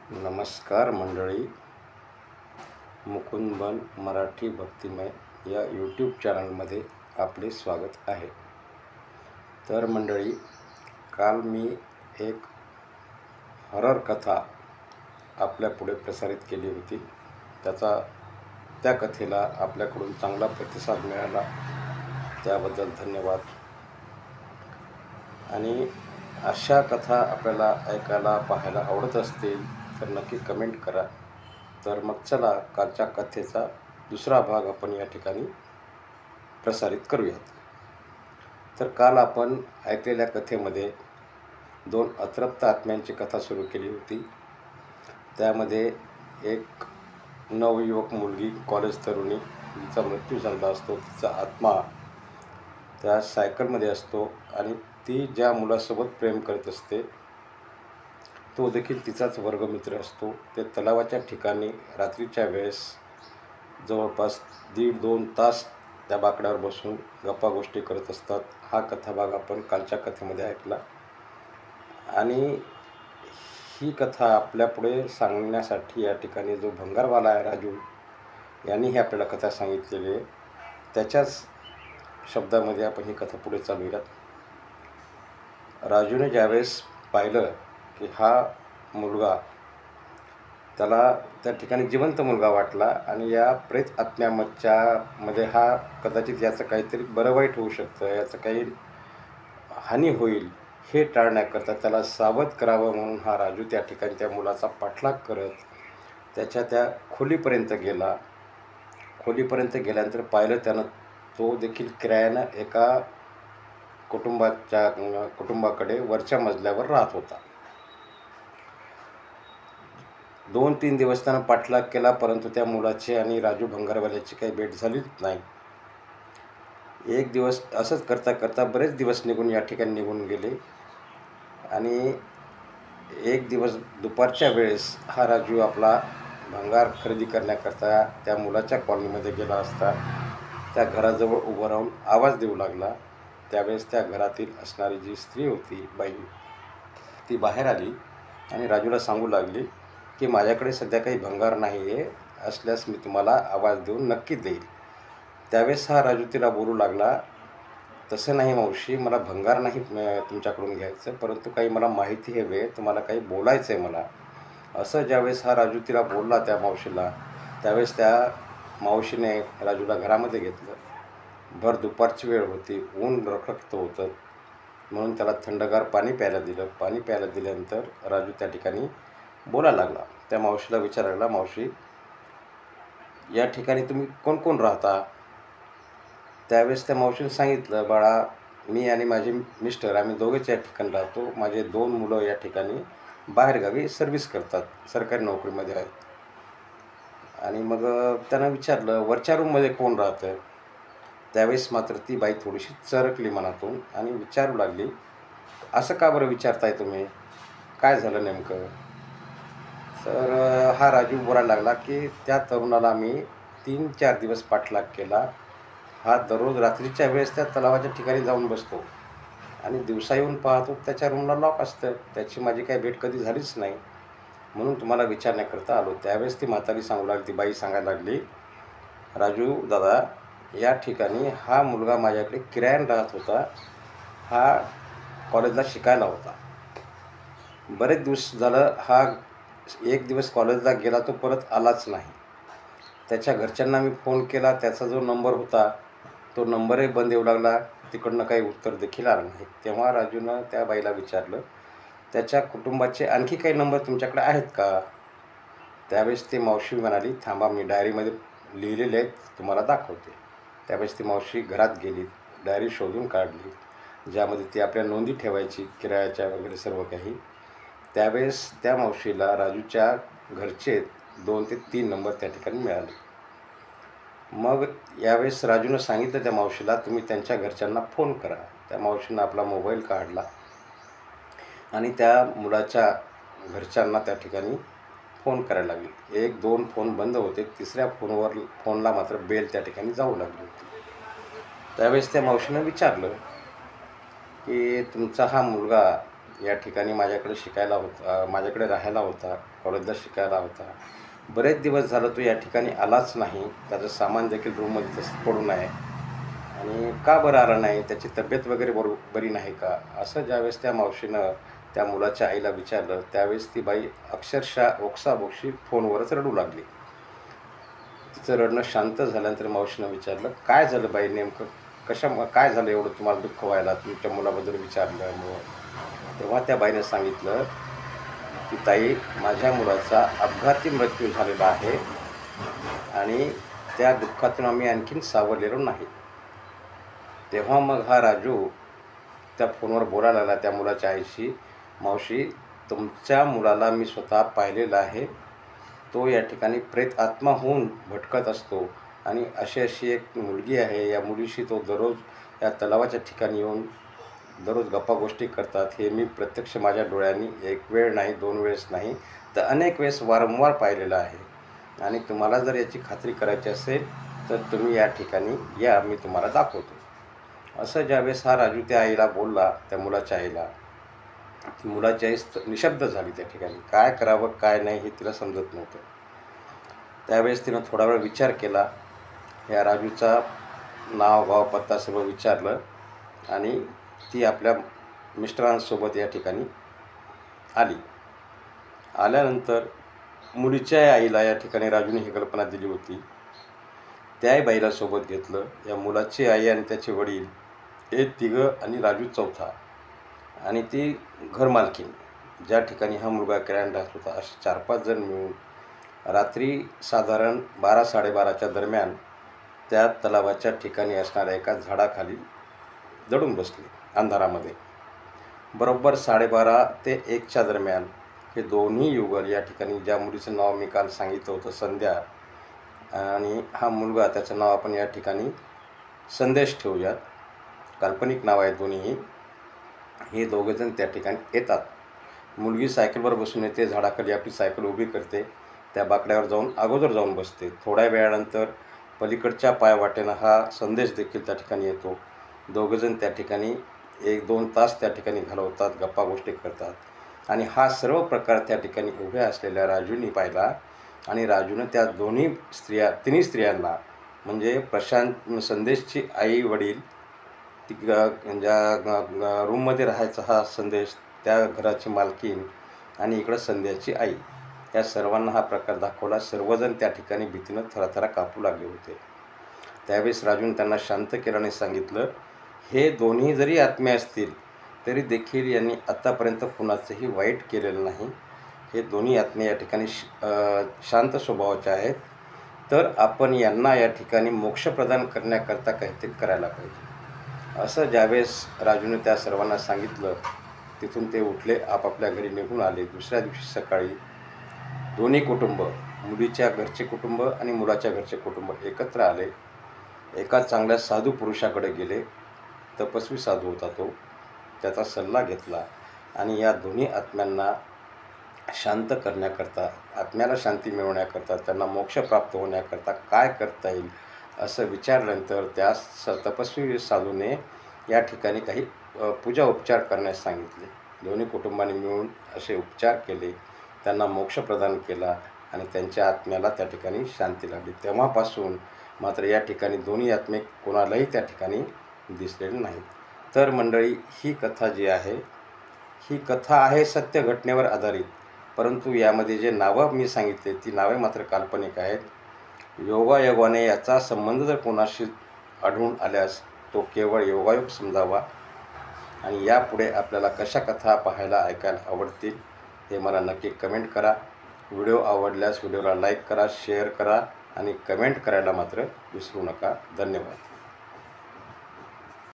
नमस्कार मंडळी. मुकुंदबन मराठी भक्तिमय या यूट्यूब चॅनलमध्ये आपले स्वागत आहे. तर मंडळी, काल मी एक हॉरर कथा आपल्यापुढे प्रसारित केली होती. त्या कथेला आपल्याकडून चांगला प्रतिसाद मिळाला, त्याबद्दल धन्यवाद. आणि अशा कथा आपल्याला ऐकायला पाहायला आवडत असतील तर नक्की कमेंट करा. तर मग चला, कालच्या कथेचा दुसरा भाग आपण या ठिकाणी प्रसारित करूयात. तर काल आपण ऐकलेल्या कथेमध्ये 2 अतृप्त आत्म्यांची कथा सुरू केली होती. त्यामध्ये एक नवयुवक मुलगी, कॉलेज तरुणी, जिचा मृत्यू झालेला असतो. तिचा आत्मा त्या सायकलमध्ये असतो आणि ती ज्या मुलासोबत प्रेम करत असते तो देखील तिचाच वर्गमित्र असतो. ते तलावाच्या ठिकाणी रात्रीच्या वेळेस जवळपास 1.5-2 तास त्या बाकड्यावर बसून गप्पा गोष्टी करत असतात. हा कथाभाग आपण कालच्या कथेमध्ये ऐकला. आणि ही कथा आपल्यापुढे सांगण्यासाठी या ठिकाणी जो भंगारवाला आहे राजू, यांनी ही आपल्याला कथा सांगितलेली आहे. त्याच्याच शब्दामध्ये आपण ही कथा पुढे चालूयात. राजूने ज्यावेळेस पाहिलं की हा मुलगा त्याला त्या ठिकाणी जिवंत मुलगा वाटला आणि या प्रेत आत्म्यामध्ये हा कदाचित याचं काहीतरी बरं वाईट होऊ शकतं, याचं काही हानी होईल, हे टाळण्याकरता त्याला सावध करावं म्हणून हा राजू त्या ठिकाणी त्या मुलाचा पाठलाग करत त्याच्या त्या खोलीपर्यंत गेला. खोलीपर्यंत गेल्यानंतर पाहिलं त्यानं, तो देखील किरायानं एका कुटुंबाकडे वरच्या मजल्यावर राहत होता. 2-3 दिवस त्यानं पाठलाग केला, परंतु त्या मुलाची आणि राजू भंगारवाल्याची काही भेट झालीच नाही. एक दिवस असंच करता करता बरेच दिवस या ठिकाणी निघून गेले. आणि एक दिवस दुपारच्या वेळेस हा राजू आपला भंगार खरेदी करण्याकरता त्या मुलाच्या कॉलनीमध्ये गेला असता त्या घराजवळ उभं राहून आवाज देऊ लागला. त्यावेळेस त्या घरातील असणारी जी स्त्री होती, बाई, ती बाहेर आली आणि राजूला सांगू लागली की माझ्याकडे सध्या काही भंगार नाही आहे, असल्यास मी तुम्हाला आवाज देऊन नक्की देईल. त्यावेळेस हा राजू तिला बोलू लागला, तसं नाही मावशी, मला भंगार नाही तुमच्याकडून घ्यायचं, परंतु काही मला माहिती हवी आहे, तुम्हाला काही बोलायचं आहे मला. असं ज्यावेळेस हा राजू तिला बोलला त्या मावशीला, त्यावेळेस त्या मावशीने राजूला घरामध्ये घेतलं. भर दुपारची वेळ होती, ऊन रखरखतं होतं, म्हणून त्याला थंडगार पाणी प्यायला दिलं. पाणी प्यायला दिल्यानंतर राजू त्या ठिकाणी बोलायला लागला. त्या मावशीला विचारायला लागला, मावशी, या ठिकाणी तुम्ही कोण कोण राहता? त्यावेळेस त्या मावशीने सांगितलं, बाळा, मी आणि माझे मिस्टर आम्ही दोघेच या ठिकाणी राहतो. माझे 2 मुलं या ठिकाणी बाहेरगावी सर्व्हिस करतात, सरकारी नोकरीमध्ये आहेत. आणि मग त्यानं विचारलं, वरच्या रूममध्ये कोण राहतं? त्यावेळेस मात्र ती बाई थोडीशी चरकली मनातून आणि विचारू लागली, असं का बरं विचारताय तुम्ही, काय झालं नेमकं? तर हा राजू बोलायला लागला की त्या तरुणाला मी 3-4 दिवस पाठलाग केला. हा दररोज रात्रीच्या वेळेस त्या तलावाच्या ठिकाणी जाऊन बसतो आणि दिवसा येऊन पाहतो त्याच्या रूमला लॉक असतं. त्याची माझी काही भेट कधी झालीच नाही, म्हणून तुम्हाला विचारण्याकरता आलो. त्यावेळेस ती म्हातारी सांगू लागली, ती बाई सांगायला लागली, राजू दादा, या ठिकाणी हा मुलगा माझ्याकडे किरायानं राहत होता. हा कॉलेजला शिकायला होता. बरेच दिवस झालं हा एक दिवस कॉलेजला गेला, तो परत आलाच नाही. त्याच्या घरच्यांना मी फोन केला, त्याचा जो नंबर होता तो नंबरही बंद येऊ लागला, तिकडनं काही उत्तर देखील आलं नाही. तेव्हा राजूनं त्या बाईला विचारलं, त्याच्या कुटुंबाचे आणखी काही नंबर तुमच्याकडे आहेत का? त्यावेळेस ती मावशी म्हणाली, थांबा, मी डायरीमध्ये लिहिलेले आहेत, तुम्हाला दाखवते. त्यावेळेस ती मावशी घरात गेली, डायरी शोधून काढली, ज्यामध्ये ती आपल्या नोंदी ठेवायची, किरायाच्या वगैरे सर्व काही. त्यावेळेस त्या मावशीला राजूच्या घरचे 2 ते 3 नंबर त्या ठिकाणी मिळाले. मग यावेळेस राजूनं सांगितलं त्या मावशीला, तुम्ही त्यांच्या घरच्यांना फोन करा. त्या मावशीनं आपला मोबाईल काढला आणि त्या मुलाच्या घरच्यांना त्या ठिकाणी फोन करायला लागली. 1-2 फोन बंद होते, तिसऱ्या फोनला मात्र बेल त्या ठिकाणी जाऊ लागली होती. त्यावेळेस त्या मावशीनं विचारलं की तुमचा हा मुलगा या ठिकाणी माझ्याकडे शिकायला होता, माझ्याकडे राहायला होता, कॉलेजला शिकायला होता. बरेच दिवस झालं तो या ठिकाणी आलाच नाही. त्याचं सामान देखील रूममध्ये तसंच पडून आहे. आणि का बरं आला नाही, त्याची तब्येत वगैरे बरी नाही का, असं ज्यावेळेस त्या मावशीनं त्या मुलाच्या आईला विचारलं, त्यावेळेस ती बाई अक्षरशः ओक्साबोक्शी फोनवरच रडू लागली. तिचं रडणं शांत झाल्यानंतर मावशीनं विचारलं, काय झालं बाई नेमकं, काय झालं एवढं तुम्हाला दुःख व्हायला, तुमच्या मुलाबद्दल विचारल्यामुळं. तेव्हा त्या बाईनं सांगितलं की ताई, माझ्या मुलाचा अपघाती मृत्यू झालेला आहे आणि त्या दुःखातून आम्ही आणखीन सावरलेलो नाही. तेव्हा मग हा राजू त्या फोनवर बोलायला लागला त्या मुलाच्या आईशी, मावशी, तुमच्या मुलाला मी स्वतः पाहिलेलं आहे. तो या ठिकाणी प्रेत आत्मा होऊन भटकत असतो आणि अशी एक मुलगी आहे. या मुलीशी तो दररोज या तलावाच्या ठिकाणी येऊन दररोज गप्पा गोष्टी करतात. हे मी प्रत्यक्ष माझ्या डोळ्यांनी एक वेळ नाही, 2 वेळेस नाही, तर अनेक वेळेस वारंवार पाहिलेलं आहे. आणि तुम्हाला जर याची खात्री करायची असेल तर तुम्ही या ठिकाणी या, मी तुम्हाला दाखवतो. असं ज्यावेळेस हा राजू त्या आईला बोलला, त्या मुलाच्या आईला, ती मुलाची आई निशब्द झाली. त्या ठिकाणी काय करावं काय नाही हे तिला समजत नव्हतं. त्यावेळेस तिनं थोडा वेळ विचार केला. या राजूचा नाव गाव पत्ता सर्व विचारलं आणि ती आपल्या मिस्टरांसोबत या ठिकाणी आली. आल्यानंतर मुलीच्या आईला या ठिकाणी राजूने ही कल्पना दिली होती. त्याही बाईला सोबत घेतलं. या मुलाची आई आणि त्याचे वडील हे तिघं आणि राजू चौथा आणि ती घरमालकीण, ज्या ठिकाणी हा मुलगा किराणा राहत होता, असे 4-5 जण मिळून रात्री साधारण 12-12:30च्या दरम्यान त्या तलावाच्या ठिकाणी असणाऱ्या एका झाडाखाली दडून बसले अंधारामध्ये. बरोबर 12:30 ते 1च्या दरम्यान हे दोन्ही युगल या ठिकाणी, ज्या मुलीचं नाव मी काल सांगितलं होतं संध्या, आणि हा मुलगा त्याचं नाव आपण या ठिकाणी संदेश ठेवूयात, काल्पनिक नाव आहे दोन्हीही. हे दोघेजण त्या ठिकाणी येतात. मुलगी सायकलवर बसून येते, झाडाखाली आपली सायकल उभी करते, त्या बाकड्यावर अगोदर जाऊन बसते. थोड्या वेळानंतर पलीकडच्या पायवाटेनं हा संदेश देखील त्या ठिकाणी येतो. दोघेजण त्या ठिकाणी 1-2 तास त्या ठिकाणी घालवतात, गप्पा गोष्टी करतात आणि हा सर्व प्रकार त्या ठिकाणी उभ्या असलेल्या राजूने पाहिला. आणि राजूनं त्या तिन्ही स्त्रियांना, म्हणजे संदेशची आई वडील, ज्या रूममध्ये राहायचा हा संदेश, त्या घराची मालकीण आणि इकडं संध्याची आई, या सर्वांना हा प्रकार दाखवला. सर्वजण त्या ठिकाणी भीतीनं थराथरा कापू लागले होते. त्यावेळेस राजून त्यांना शांत केलं आणि सांगितलं, हे दोन्ही जरी आत्मे असतील तरी देखील यांनी आत्तापर्यंत कुणाचंही वाईट केलेलं नाही. हे दोन्ही आत्मे या ठिकाणी शांत स्वभावाचे आहेत. तर आपण यांना या ठिकाणी मोक्ष प्रदान करण्याकरता काहीतरी करायला पाहिजे. असं ज्यावेळेस राजूने त्या सर्वांना सांगितलं, तिथून ते उठले, आपापल्या घरी निघून आले. दुसऱ्या दिवशी सकाळी दोन्ही कुटुंब, मुलीच्या घरचे कुटुंब आणि मुलाच्या घरचे कुटुंब एकत्र आले. एका चांगल्या साधू पुरुषाकडे गेले. तपस्वी साधू होता तो. त्याचा सल्ला घेतला आणि या दोन्ही आत्म्यांना शांत करण्याकरता, आत्म्याला शांती मिळवण्याकरता, त्यांना मोक्ष प्राप्त होण्याकरता काय करता येईल असं विचारल्यानंतर त्या तपस्वी साधूने या ठिकाणी काही पूजा उपचार करण्यास सांगितले. दोन्ही कुटुंबांनी मिळून असे उपचार केले, त्यांना मोक्ष प्रदान केला आणि त्यांच्या आत्म्याला त्या ठिकाणी शांती लाभली. तेव्हापासून मात्र या ठिकाणी दोन्ही आत्मे कोणालाही त्या ठिकाणी दिसलेले नाहीत. तर मंडळी, ही कथा जी आहे, ही कथा आहे सत्य घटनेवर आधारित, परंतु यामध्ये जे नावं मी सांगितले ती नावे मात्र काल्पनिक आहेत. योगायोगाने याचा संबंध जर कोणाशी आढळून आल्यास तो केवळ योगायोग समजावा. आणि यापुढे आपल्याला कशा कथा पाहायला ऐकायला आवडतील हे मला नक्की कमेंट करा. व्हिडिओ आवडल्यास व्हिडिओला लाईक करा, शेअर करा आणि कमेंट करायला मात्र विसरू नका. धन्यवाद.